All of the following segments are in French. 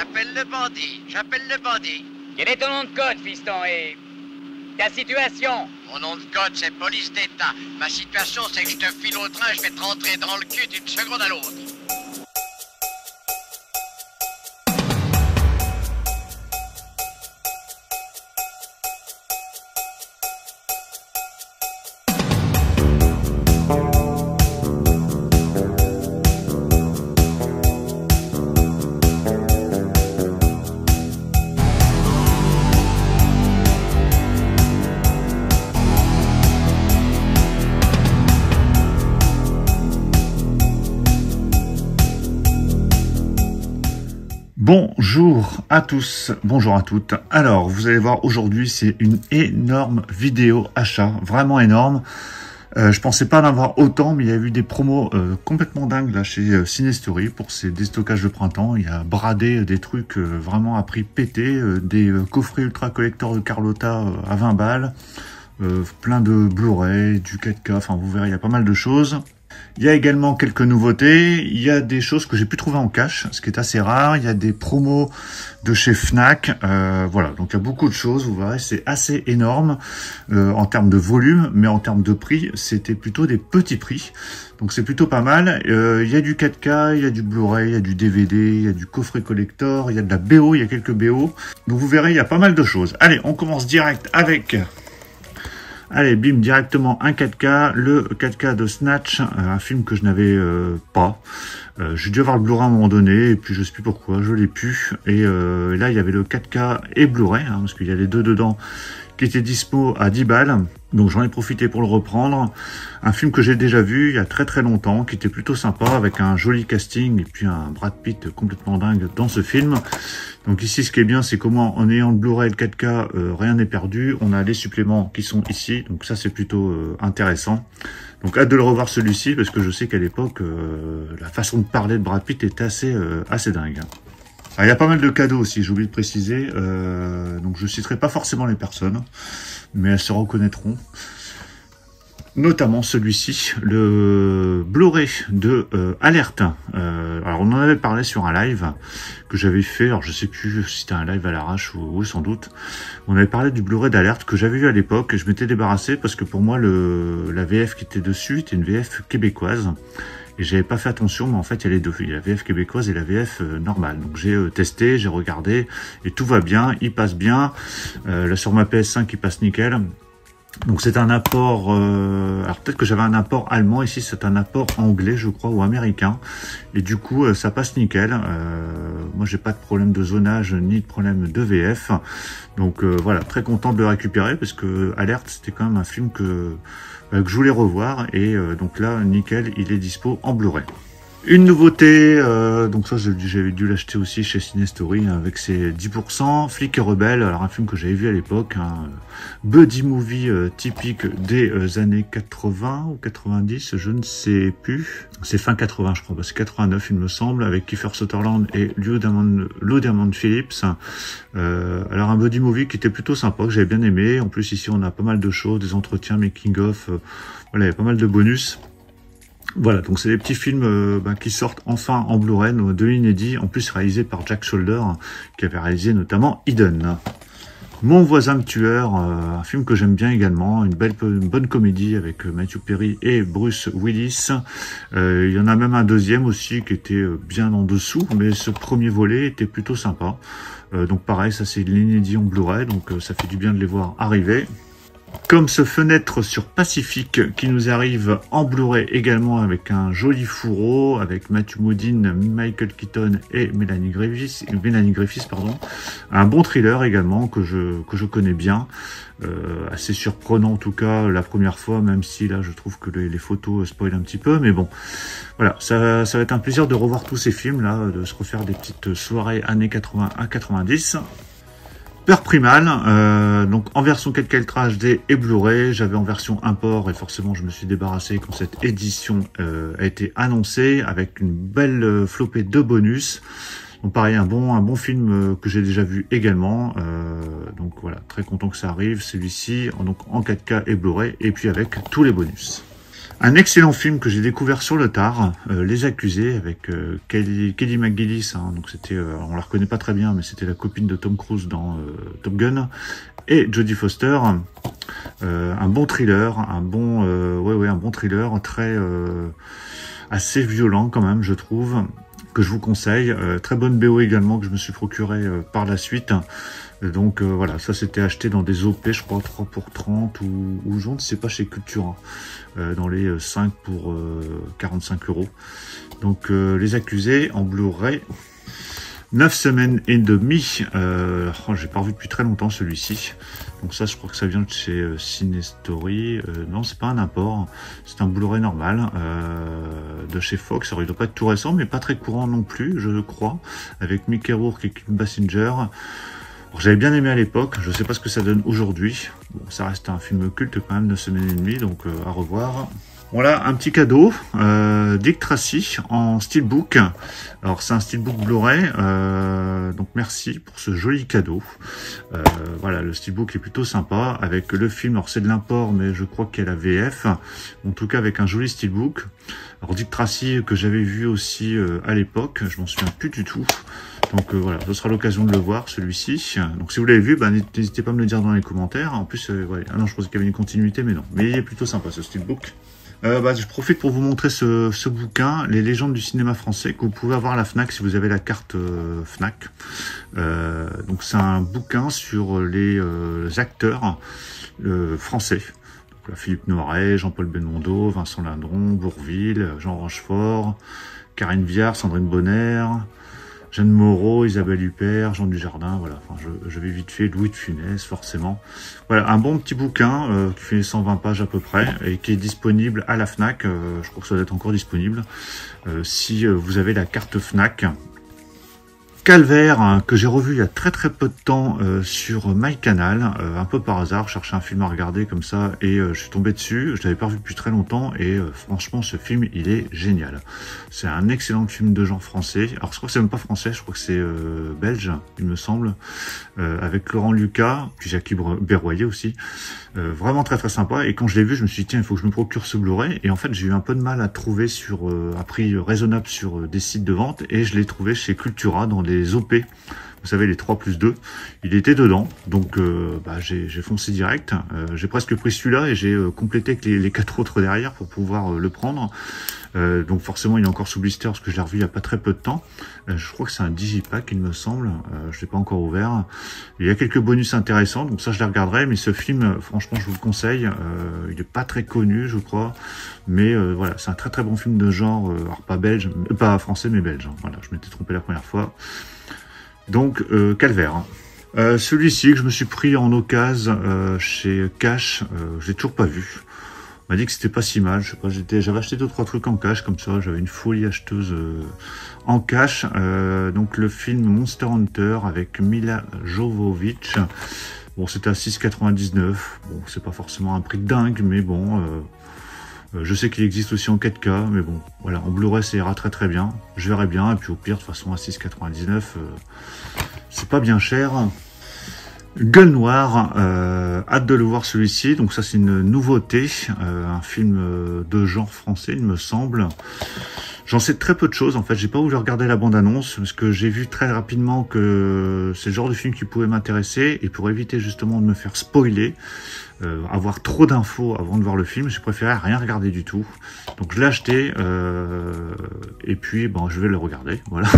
J'appelle le bandit. Quel est ton nom de code, fiston, et ta situation? Mon nom de code, c'est police d'État. Ma situation, c'est que je te file au train, je vais te rentrer dans le cul d'une seconde à l'autre. Bonjour à tous, bonjour à toutes. Alors, vous allez voir, aujourd'hui, c'est une énorme vidéo achat, vraiment énorme. Je pensais pas en avoir autant, mais il y a eu des promos complètement dingues là chez Cinestory pour ces déstockages de printemps. Il y a bradé des trucs vraiment à prix pété, des coffrets ultra collector de Carlotta à 20 balles, plein de Blu-ray, du 4K, enfin vous verrez, il y a pas mal de choses. Il y a également quelques nouveautés, il y a des choses que j'ai pu trouver en cash, ce qui est assez rare, il y a des promos de chez Fnac, voilà, donc il y a beaucoup de choses, vous verrez, c'est assez énorme en termes de volume, mais en termes de prix, c'était plutôt des petits prix, donc c'est plutôt pas mal. Il y a du 4K, il y a du Blu-ray, il y a du DVD, il y a du coffret collector, il y a de la BO, il y a quelques BO, donc vous verrez, il y a pas mal de choses. Allez, on commence direct avec... Allez, bim, directement un 4K, le 4K de Snatch, un film que je n'avais pas. J'ai dû avoir le Blu-ray à un moment donné, et puis je sais plus pourquoi, je l'ai pu. Et là, il y avait le 4K et Blu-ray, hein, parce qu'il y a les deux dedans qui étaient dispo à 10 balles. Donc j'en ai profité pour le reprendre. Un film que j'ai déjà vu il y a très très longtemps, qui était plutôt sympa, avec un joli casting, et puis un Brad Pitt complètement dingue dans ce film. Donc ici, ce qui est bien, c'est qu'au moins, en ayant le Blu-ray et le 4K, rien n'est perdu. On a les suppléments qui sont ici, donc ça, c'est plutôt intéressant. Donc hâte de le revoir celui-ci, parce que je sais qu'à l'époque, la façon de parler de Brad Pitt était assez dingue. Alors, il y a pas mal de cadeaux aussi, j'ai oublié de préciser. Donc je citerai pas forcément les personnes, mais elles se reconnaîtront. Notamment celui-ci, le Blu-ray de Alerte. Alors on en avait parlé sur un live que j'avais fait, alors je sais plus si c'était un live à l'arrache ou sans doute. On avait parlé du Blu-ray d'Alerte que j'avais vu à l'époque et je m'étais débarrassé parce que pour moi la VF qui était dessus était une VF québécoise. Et j'avais pas fait attention, mais en fait, il y a les deux. Il y a la VF québécoise et la VF normale. Donc j'ai testé, j'ai regardé, et tout va bien, il passe bien. Là sur ma PS5, il passe nickel. Donc c'est un apport, alors peut-être que j'avais un apport allemand, ici c'est un apport anglais je crois, ou américain, et du coup ça passe nickel. Moi j'ai pas de problème de zonage ni de problème de VF, donc voilà, très content de le récupérer parce que Alerte c'était quand même un film que je voulais revoir, et donc là nickel, il est dispo en Blu-ray. Une nouveauté, donc ça j'avais dû l'acheter aussi chez Cinestory avec ses 10%, Flic et Rebelle, alors un film que j'avais vu à l'époque, un buddy movie typique des années 80 ou 90, je ne sais plus, c'est fin 80 je crois, c'est 89 il me semble, avec Kiefer Sutherland et Lou Diamond Phillips. Alors un buddy movie qui était plutôt sympa, que j'avais bien aimé, en plus ici on a pas mal de choses, des entretiens, making of, voilà, il y a pas mal de bonus. Voilà, donc c'est des petits films qui sortent enfin en Blu-ray, de l'inédit, en plus réalisé par Jack Sholder, qui avait réalisé notamment Eden. Mon voisin le tueur, un film que j'aime bien également, une bonne comédie avec Matthew Perry et Bruce Willis. Il y en a même un deuxième aussi qui était bien en dessous, mais ce premier volet était plutôt sympa. Donc pareil, ça c'est l'inédit en Blu-ray, donc ça fait du bien de les voir arriver. Comme ce Fenêtre sur Pacifique qui nous arrive en Blu-ray également avec un joli fourreau avec Matthew Modine, Michael Keaton et Mélanie Griffiths, pardon. Un bon thriller également que je connais bien, assez surprenant en tout cas la première fois, même si là je trouve que les photos spoilent un petit peu, mais bon voilà, ça va être un plaisir de revoir tous ces films là, de se refaire des petites soirées années 80 à 90. Peur Primal, donc en version 4K Ultra HD et Blu-ray, j'avais en version import et forcément je me suis débarrassé quand cette édition a été annoncée avec une belle flopée de bonus. Donc pareil, un bon film que j'ai déjà vu également, donc voilà, très content que ça arrive, celui-ci donc en 4K et Blu-ray et puis avec tous les bonus. Un excellent film que j'ai découvert sur le tard, Les Accusés, avec Kelly McGillis, hein, donc c'était, on la reconnaît pas très bien, mais c'était la copine de Tom Cruise dans Top Gun, et Jodie Foster. Un bon thriller, un bon thriller, très assez violent quand même, je trouve, que je vous conseille. Très bonne BO également que je me suis procuré par la suite. Donc voilà, ça c'était acheté dans des OP, je crois 3 pour 30 ou je ne sais pas, chez Cultura, dans les 5 pour 45 €. Donc Les Accusés en Blu-ray. 9 semaines et demie. J'ai pas revu depuis très longtemps celui-ci. Donc ça, je crois que ça vient de chez Cinestory. Non, c'est pas un import. C'est un Blu-ray normal de chez Fox. Alors, il doit pas être tout récent, mais pas très courant non plus, je crois. Avec Mickey Rourke et Kim Basinger. J'avais bien aimé à l'époque. Je sais pas ce que ça donne aujourd'hui. Bon, ça reste un film culte quand même, 9 semaines et demie, donc à revoir. Voilà, un petit cadeau, Dick Tracy en steelbook. Alors c'est un steelbook Blu-ray, donc merci pour ce joli cadeau. Voilà, le steelbook est plutôt sympa, avec le film, alors c'est de l'import, mais je crois qu'il y a la VF, en tout cas avec un joli steelbook. Alors Dick Tracy que j'avais vu aussi à l'époque, je m'en souviens plus du tout. Donc voilà, ce sera l'occasion de le voir, celui-ci. Donc si vous l'avez vu, n'hésitez pas à me le dire dans les commentaires. En plus, ouais. Ah non, je pensais qu'il y avait une continuité, mais non. Mais il est plutôt sympa ce steelbook. Je profite pour vous montrer ce bouquin, Les légendes du cinéma français, que vous pouvez avoir à la Fnac si vous avez la carte Fnac. Donc c'est un bouquin sur les acteurs français. Donc, là, Philippe Noiret, Jean-Paul Belmondo, Vincent Lindron, Bourvil, Jean Rochefort, Karine Viard, Sandrine Bonner, Jeanne Moreau, Isabelle Huppert, Jean Dujardin, voilà. Enfin, je vais vite fait, Louis de Funès, forcément. Voilà, un bon petit bouquin qui fait 120 pages à peu près et qui est disponible à la Fnac. Je crois que ça doit être encore disponible si vous avez la carte Fnac. Calvaire, hein, que j'ai revu il y a très peu de temps sur MyCanal, un peu par hasard, je cherchais un film à regarder comme ça et je suis tombé dessus, je l'avais pas vu depuis très longtemps et franchement ce film il est génial. C'est un excellent film de genre français, alors je crois que c'est même pas français, je crois que c'est belge il me semble, avec Laurent Lucas, puis Jackie Berroyer aussi, vraiment très sympa. Et quand je l'ai vu je me suis dit tiens il faut que je me procure ce Blu-ray, et en fait j'ai eu un peu de mal à trouver sur un prix raisonnable sur des sites de vente, et je l'ai trouvé chez Cultura dans les OP, vous savez les 3+2, il était dedans, donc j'ai foncé direct, j'ai presque pris celui-là et j'ai complété avec les 4 autres derrière pour pouvoir le prendre, donc forcément il est encore sous blister parce que je l'ai revu il y a pas très peu de temps, je crois que c'est un digipack il me semble, je l'ai pas encore ouvert, il y a quelques bonus intéressants, donc ça je les regarderai, mais ce film franchement je vous le conseille, il est pas très connu je crois, mais voilà, c'est un très bon film de genre, alors pas belge, pas français mais belge, hein. Voilà, je m'étais trompé la première fois. Donc Calvaire. Hein. Celui-ci que je me suis pris en occasion chez Cash, je l'ai toujours pas vu. On m'a dit que c'était pas si mal, je sais pas, j'avais acheté 2-3 trucs en cash comme ça, j'avais une folie acheteuse en cash. Donc le film Monster Hunter avec Mila Jovovich. Bon, c'était à 6,99. Bon, c'est pas forcément un prix de dingue, mais bon. Je sais qu'il existe aussi en 4K, mais bon, voilà, en Blu-ray ça ira très bien. Je verrai bien, et puis au pire, de toute façon, à 6,99, c'est pas bien cher. Gueule Noire, hâte de le voir celui-ci. Donc ça, c'est une nouveauté, un film de genre français, il me semble. J'en sais très peu de choses, en fait, j'ai pas voulu regarder la bande-annonce, parce que j'ai vu très rapidement que c'est le genre de film qui pouvait m'intéresser, et pour éviter justement de me faire spoiler, avoir trop d'infos avant de voir le film, j'ai préféré rien regarder du tout. Donc je l'ai acheté, et puis bon, je vais le regarder, voilà.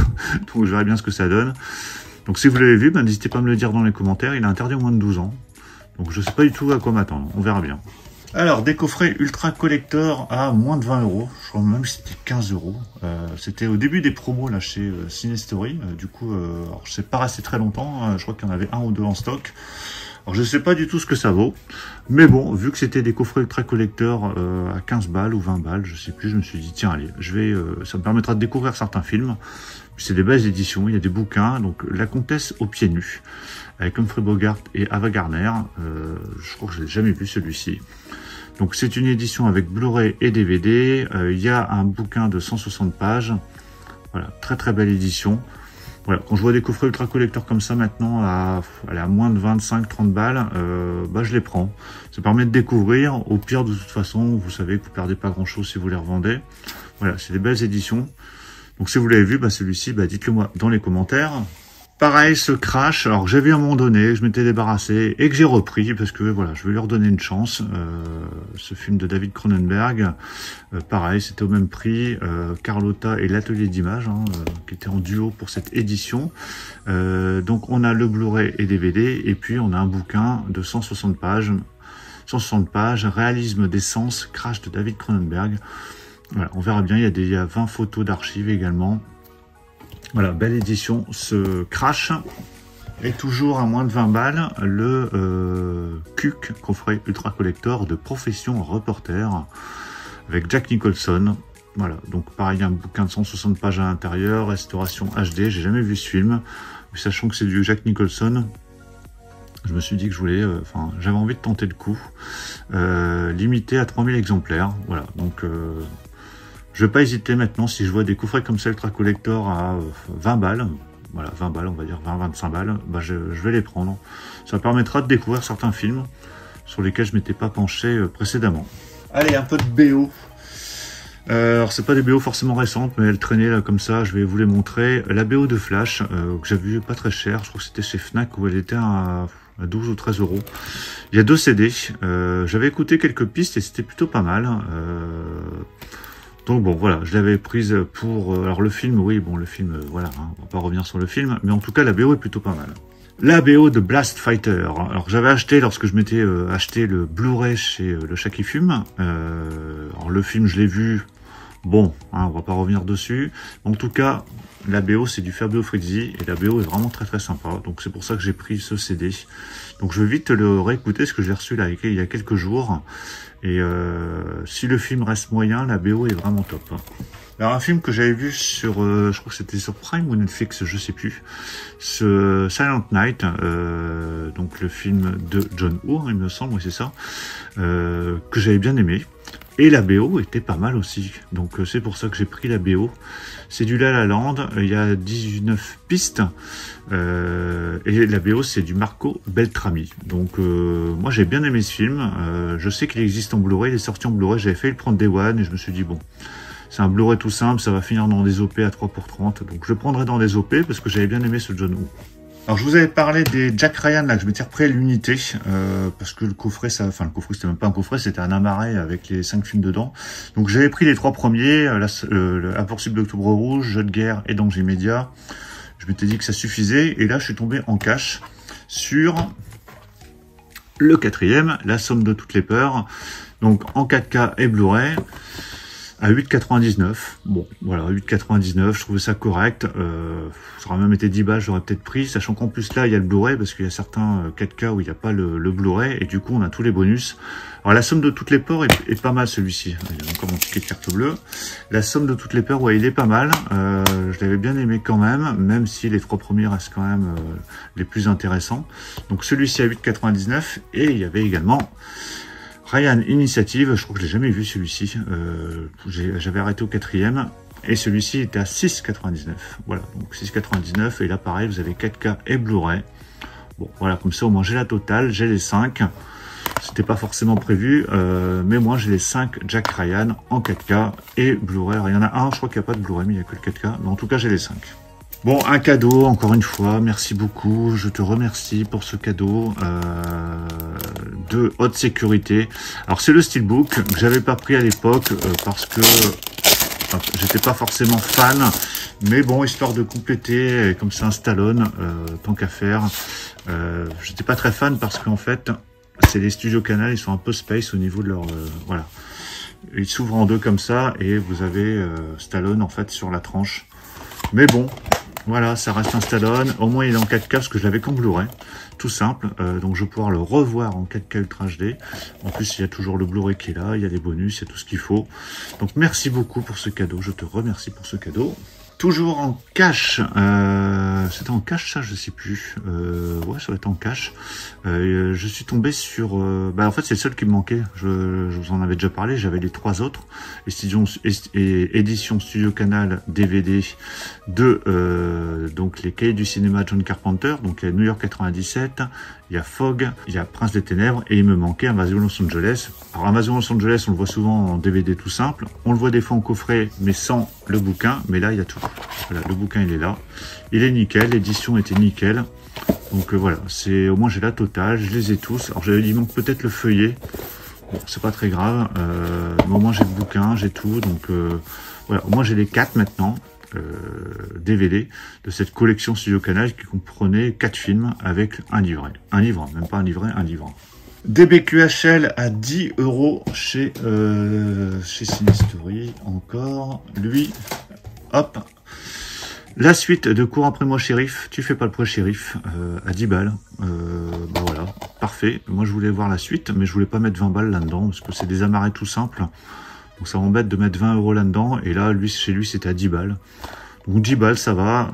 Donc je verrai bien ce que ça donne. Donc si vous l'avez vu, n'hésitez pas à me le dire dans les commentaires, il est interdit aux moins de 12 ans. Donc je sais pas du tout à quoi m'attendre, on verra bien. Alors, des coffrets ultra collector à moins de 20 €. Je crois même que c'était 15 €. C'était au début des promos là chez Cinestory. Du coup, alors, je sais pas resté très longtemps. Je crois qu'il y en avait 1 ou 2 en stock. Alors, je sais pas du tout ce que ça vaut. Mais bon, vu que c'était des coffrets ultra collector à 15 balles ou 20 balles, je sais plus, je me suis dit, tiens, allez, ça me permettra de découvrir certains films. Puis c'est des belles éditions, il y a des bouquins. Donc, La Comtesse aux pieds nus, avec Humphrey Bogart et Ava Gardner. Je crois que je l'ai jamais vu celui-ci. Donc c'est une édition avec Blu-ray et DVD. Il y a un bouquin de 160 pages. Voilà, très belle édition. Voilà, quand je vois des coffrets ultra collector comme ça maintenant à moins de 25-30 balles, bah je les prends. Ça permet de découvrir. Au pire, de toute façon, vous savez que vous perdez pas grand chose si vous les revendez. Voilà, c'est des belles éditions. Donc si vous l'avez vu, bah celui-ci, bah dites-le moi dans les commentaires. Pareil, ce Crash, alors que j'ai vu à un moment donné, je m'étais débarrassé et que j'ai repris parce que voilà, je vais lui redonner une chance. Ce film de David Cronenberg, pareil, c'était au même prix. Carlotta et l'atelier d'images, qui étaient en duo pour cette édition. Donc on a le Blu-ray et DVD, et puis on a un bouquin de 160 pages. 160 pages, réalisme des sens, Crash de David Cronenberg. Voilà, on verra bien, il y a 20 photos d'archives également. Voilà, belle édition, ce Crash. Et toujours à moins de 20 balles, le CUC, coffret ultra collector de Profession Reporter, avec Jack Nicholson. Voilà, donc pareil, un bouquin de 160 pages à l'intérieur, restauration HD, j'ai jamais vu ce film. Mais sachant que c'est du Jack Nicholson, je me suis dit que je voulais, j'avais envie de tenter le coup. Limité à 3000 exemplaires, voilà, donc... je vais pas hésiter maintenant, si je vois des coffrets comme ça ultra collector à 20 balles, voilà, 20 balles, on va dire 20-25 balles, bah je vais les prendre. Ça permettra de découvrir certains films sur lesquels je m'étais pas penché précédemment. Allez, un peu de BO. Alors c'est pas des BO forcément récentes, mais elles traînaient là comme ça, je vais vous les montrer. La BO de Flash, que j'avais vu pas très cher, je crois que c'était chez Fnac, où elle était à 12 ou 13 euros. Il y a 2 CD, j'avais écouté quelques pistes et c'était plutôt pas mal. Donc bon, voilà, je l'avais prise pour... alors le film, oui, bon, le film, voilà, on va pas revenir sur le film, mais en tout cas, la BO est plutôt pas mal. La BO de Blast Fighter, alors j'avais acheté, lorsque je m'étais acheté le Blu-ray chez Le Chat qui Fume, alors le film, je l'ai vu, bon, on va pas revenir dessus, en tout cas, la BO, c'est du Fabio Frizzi, et la BO est vraiment très très sympa, donc c'est pour ça que j'ai pris ce CD. Donc je vais vite le réécouter, parce que j'ai reçu là, il y a quelques jours. Et si le film reste moyen, la BO est vraiment top. Alors un film que j'avais vu sur, je crois que c'était sur Prime ou Netflix, je sais plus, ce Silent Night, donc le film de John Woo, il me semble, oui c'est ça, que j'avais bien aimé. Et la BO était pas mal aussi, donc c'est pour ça que j'ai pris la BO. C'est du La La Land, il y a 19 pistes, et la BO c'est du Marco Beltrami. Donc moi j'ai bien aimé ce film, je sais qu'il existe en Blu-ray, il est sorti en Blu-ray, j'avais failli le prendre Day One, et je me suis dit bon, c'est un Blu-ray tout simple, ça va finir dans des OP à 3 pour 30, donc je le prendrai dans des OP parce que j'avais bien aimé ce John Woo. Alors je vous avais parlé des Jack Ryan là que je m'étais repris à l'unité parce que le coffret, le coffret c'était même pas un coffret, c'était un amarré avec les 5 films dedans. Donc j'avais pris les 3 premiers, À poursuite d'Octobre Rouge, Jeu de guerre et Danger immédiat. Je m'étais dit que ça suffisait et là je suis tombé en cash sur le 4e, La somme de toutes les peurs. Donc en 4K et Blu-ray. À 8,99. Bon, voilà, 8,99, je trouvais ça correct. Ça aurait même été 10 balles, j'aurais peut-être pris, sachant qu'en plus là, il y a le Blu-ray, parce qu'il y a certains 4K où il n'y a pas le Blu-ray, et du coup, on a tous les bonus. Alors, la somme de toutes les peurs est pas mal, celui-ci. Il y a encore mon ticket de carte bleue. La somme de toutes les peurs, ouais, il est pas mal. Je l'avais bien aimé quand même si les 3 premiers restent quand même les plus intéressants. Donc, celui-ci à 8,99, et il y avait également Ryan Initiative, je crois que je l'ai jamais vu celui-ci, j'avais arrêté au 4e, et celui-ci était à 6,99, voilà, donc 6,99, et là pareil, vous avez 4K et Blu-ray, bon voilà, comme ça au moins j'ai la totale, j'ai les 5, c'était pas forcément prévu, mais moi j'ai les 5 Jack Ryan en 4K et Blu-ray, il y en a un, je crois qu'il n'y a pas de Blu-ray, mais il n'y a que le 4K, mais en tout cas j'ai les 5. Bon, un cadeau, encore une fois, merci beaucoup, je te remercie pour ce cadeau de haute sécurité. Alors c'est le Steelbook que j'avais pas pris à l'époque parce que j'étais pas forcément fan, mais bon, histoire de compléter, comme c'est un Stallone, tant qu'à faire, j'étais pas très fan parce qu'en fait, c'est les studios Canal, ils sont un peu space au niveau de leur... voilà. Ils s'ouvrent en deux comme ça et vous avez Stallone en fait sur la tranche. Mais bon, voilà, ça reste un Stallone. Au moins, il est en 4K parce que je l'avais qu'en Blu-ray. Tout simple. Donc, je vais pouvoir le revoir en 4K Ultra HD. En plus, il y a toujours le Blu-ray qui est là. Il y a les bonus, il y a tout ce qu'il faut. Donc, merci beaucoup pour ce cadeau. Je te remercie pour ce cadeau. Toujours en cash, c'était en cash ça, je sais plus, ouais ça va être en cash. Je suis tombé sur, en fait c'est le seul qui me manquait, je vous en avais déjà parlé, j'avais les 3 autres, édition Studio Canal DVD de donc les Cahiers du cinéma John Carpenter, donc il y a New York 97, il y a Fog, il y a Prince des Ténèbres et il me manquait Invasion Los Angeles. Alors Invasion Los Angeles on le voit souvent en DVD tout simple, on le voit des fois en coffret mais sans le bouquin, mais là il y a tout. Voilà, le bouquin il est là, il est nickel, l'édition était nickel, donc voilà, c'est au moins j'ai la totale, je les ai tous. Alors j'avais dit il manque peut-être le feuillet, bon c'est pas très grave, mais au moins j'ai le bouquin, j'ai tout, donc voilà, au moins j'ai les 4 maintenant DVD de cette collection Studio Canal qui comprenait 4 films avec un livret, même pas un livret, un livre. DBQHL à 10 € chez Cinestory, encore lui. Hop, la suite de Cours après moi shérif, tu fais pas le poids shérif, à 10 balles, voilà, parfait. Moi je voulais voir la suite, mais je voulais pas mettre 20 balles là-dedans, parce que c'est des amarrés tout simples, donc ça m'embête de mettre 20 € là-dedans, et là, chez lui c'était à 10 balles. Donc 10 balles ça va,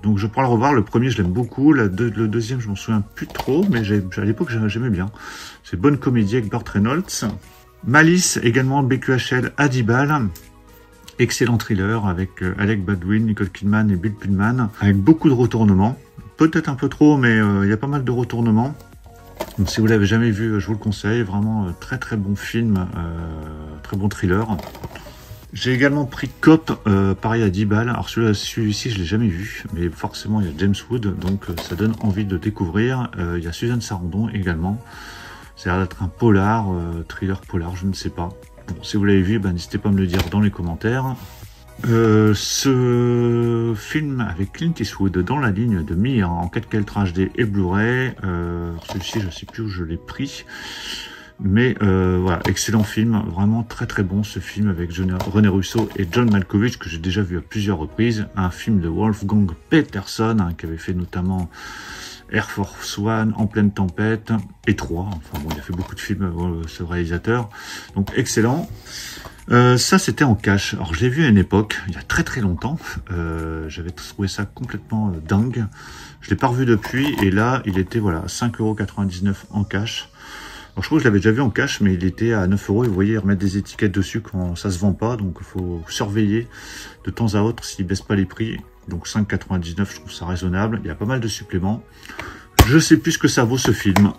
donc je prends le revoir, le premier je l'aime beaucoup, le deuxième je m'en souviens plus trop, mais à l'époque j'aimais bien. C'est Bonne Comédie avec Burt Reynolds. Malice, également BQHL à 10 balles. Excellent thriller avec Alec Baldwin, Nicole Kidman et Bill Pullman, avec beaucoup de retournements. Peut-être un peu trop, mais il y a pas mal de retournements. Donc si vous l'avez jamais vu, je vous le conseille. Vraiment très très bon film, très bon thriller. J'ai également pris Cop, pareil à 10 balles. Alors celui-ci je l'ai jamais vu, mais forcément il y a James Wood, donc ça donne envie de découvrir. Il y a Suzanne Sarandon également. Ça a l'air d'être un polar, thriller polar, je ne sais pas. Bon, si vous l'avez vu, n'hésitez pas à me le dire dans les commentaires. Ce film avec Clint Eastwood dans la ligne de mire en 4K HD et Blu-ray. Celui-ci, je sais plus où je l'ai pris. Mais voilà, excellent film, vraiment très très bon ce film avec René Russo et John Malkovich que j'ai déjà vu à plusieurs reprises. Un film de Wolfgang Peterson qui avait fait notamment Air Force One, En pleine tempête et 3. Enfin bon, il a fait beaucoup de films ce réalisateur, donc excellent. Ça c'était en cash. Alors je l'ai vu à une époque, il y a très très longtemps. J'avais trouvé ça complètement dingue. Je l'ai pas revu depuis et là il était voilà 5,99 € en cash. Alors, je crois que je l'avais déjà vu en cash, mais il était à 9 € et vous voyez, ils remettent des étiquettes dessus quand ça se vend pas, donc il faut surveiller de temps à autre s'ils baissent pas les prix. Donc 5,99 €, je trouve ça raisonnable. Il y a pas mal de suppléments. Je sais plus ce que ça vaut ce film.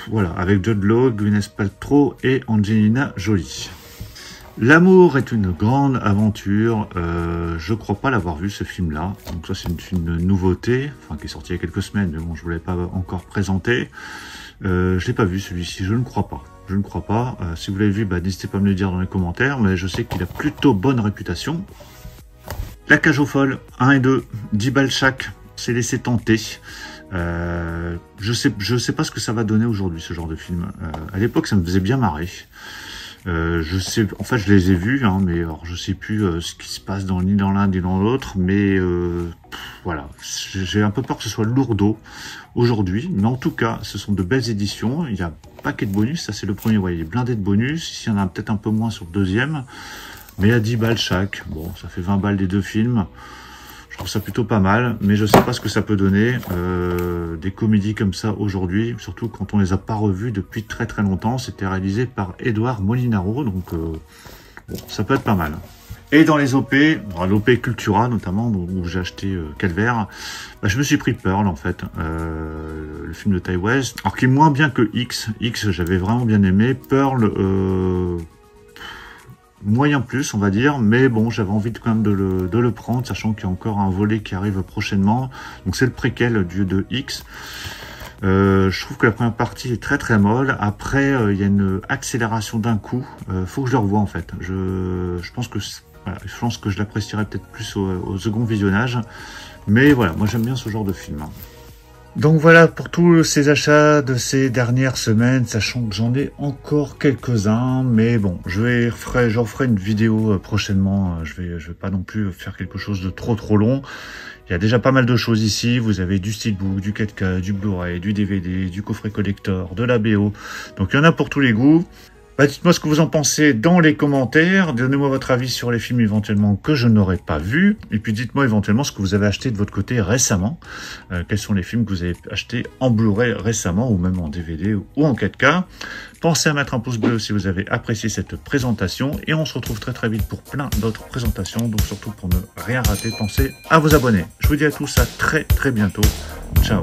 Voilà, avec Jude Law, Gwyneth Paltrow et Angelina Jolie. L'amour est une grande aventure. Je crois pas l'avoir vu ce film-là. Donc ça c'est une nouveauté, enfin qui est sortie il y a quelques semaines, mais bon je vous l'avais pas encore présenté. Je l'ai pas vu celui-ci, je ne crois pas. Je ne crois pas. Si vous l'avez vu, n'hésitez pas à me le dire dans les commentaires, mais je sais qu'il a plutôt bonne réputation. La cage aux folles, 1 et 2, 10 balles chaque, c'est laissé tenter. Je sais pas ce que ça va donner aujourd'hui, ce genre de film. À l'époque, ça me faisait bien marrer. En fait, je les ai vus, mais alors, je sais plus ce qui se passe ni dans l'un ni dans l'autre, mais voilà, j'ai un peu peur que ce soit lourdeau aujourd'hui, mais en tout cas, ce sont de belles éditions. Il y a un paquet de bonus, ça c'est le premier, ouais, il est blindé de bonus. Ici, il y en a peut-être un peu moins sur le deuxième, mais à 10 balles chaque. Bon, ça fait 20 balles des deux films. Je trouve ça plutôt pas mal, mais je sais pas ce que ça peut donner. Des comédies comme ça aujourd'hui, surtout quand on les a pas revues depuis très très longtemps. C'était réalisé par Edouard Molinaro, donc bon, ça peut être pas mal. Et dans les OP, l'OP Cultura notamment, où j'ai acheté Calvaire, je me suis pris Pearl en fait, le film de Ty West, alors qui est moins bien que X. X j'avais vraiment bien aimé, Pearl moyen plus on va dire, mais bon j'avais envie quand même de le prendre, sachant qu'il y a encore un volet qui arrive prochainement, donc c'est le préquel de X. Je trouve que la première partie est très très molle. Après il y a une accélération d'un coup, faut que je le revoie en fait. Je pense que je l'apprécierais peut-être plus au second visionnage, mais voilà, moi j'aime bien ce genre de film. Donc voilà pour tous ces achats de ces dernières semaines, sachant que j'en ai encore quelques-uns, mais bon, j'en ferai une vidéo prochainement. Je vais pas non plus faire quelque chose de trop long. Il y a déjà pas mal de choses ici. Vous avez du steelbook, du 4K, du Blu-ray, du DVD, du coffret collector, de la BO. Donc il y en a pour tous les goûts. Dites-moi ce que vous en pensez dans les commentaires. Donnez-moi votre avis sur les films éventuellement que je n'aurais pas vus. Et puis dites-moi éventuellement ce que vous avez acheté de votre côté récemment. Quels sont les films que vous avez achetés en Blu-ray récemment ou même en DVD ou en 4K. Pensez à mettre un pouce bleu si vous avez apprécié cette présentation. Et on se retrouve très très vite pour plein d'autres présentations. Donc surtout pour ne rien rater, pensez à vous abonner. Je vous dis à tous à très très bientôt. Ciao.